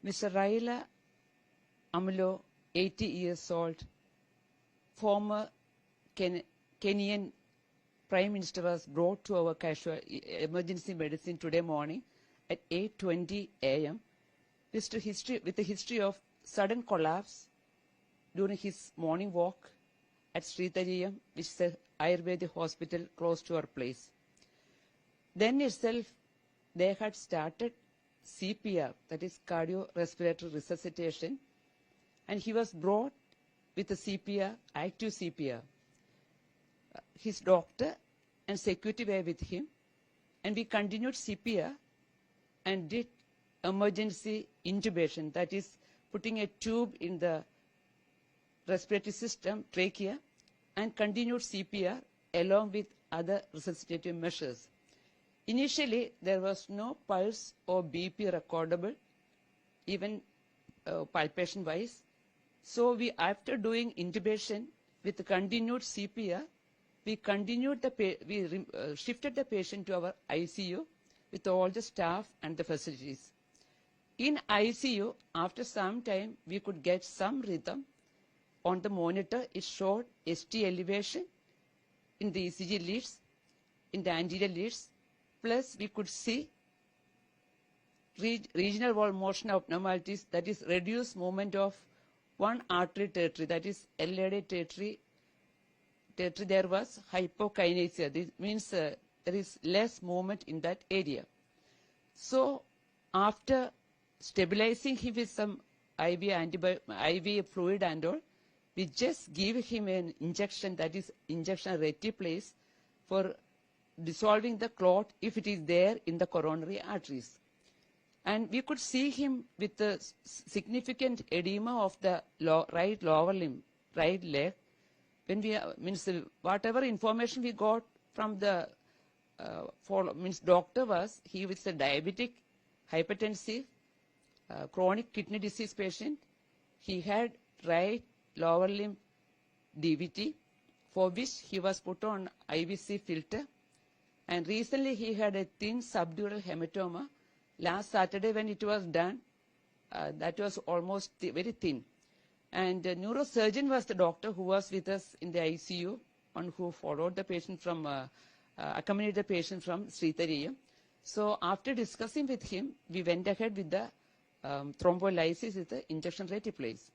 Mr. Raila Amlo, 80 years old, former Kenyan Prime Minister, was brought to our emergency medicine today morning at 8:20 a.m. with a history of sudden collapse during his morning walk at Sritariyam, which is a Ayurvedic hospital close to our place. Then itself, they had started CPR, that is cardiorespiratory resuscitation, and he was brought with a CPR, active CPR. His doctor and security were with him, and we continued CPR and did emergency intubation, that is putting a tube in the respiratory system, trachea, and continued CPR along with other resuscitative measures. Initially, there was no pulse or BP recordable, even palpation-wise. So after doing intubation with continued CPR, we shifted the patient to our ICU with all the staff and the facilities. In ICU, after some time, we could get some rhythm. On the monitor, it showed ST elevation in the ECG leads, in the anterior leads, plus we could see regional wall motion abnormalities, that is reduced movement of one artery territory, that is LAD territory. There was hypokinesia. This means there is less movement in that area. So after stabilizing him with some IV fluid and all, we just give him an injection, that is injection reticulase, for dissolving the clot if it is there in the coronary arteries. And we could see him with the significant edema of the right lower limb, right leg. When whatever information we got from the doctor was, he was a diabetic, hypertensive, chronic kidney disease patient. He had right lower limb DVT, for which he was put on IVC filter. And recently he had a thin subdural hematoma. Last Saturday when it was done, that was almost very thin. And the neurosurgeon was the doctor who was with us in the ICU and who followed the patient from, accompanied the patient from Sritariyam. So after discussing with him, we went ahead with the thrombolysis with the injection reticulase.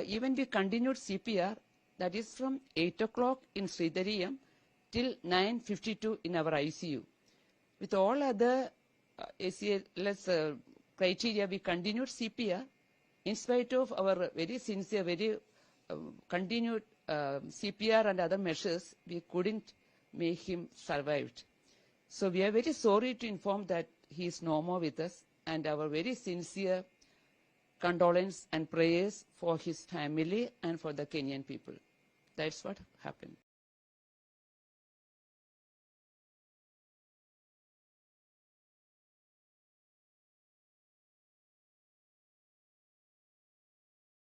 Even we continued CPR, that is from 8 o'clock in Sritariyam till 9:52 in our ICU. With all other ACLS criteria, we continued CPR. In spite of our very sincere, very continued CPR and other measures, we couldn't make him survive. So we are very sorry to inform that he is no more with us, and our very sincere condolence and prayers for his family and for the Kenyan people. That's what happened.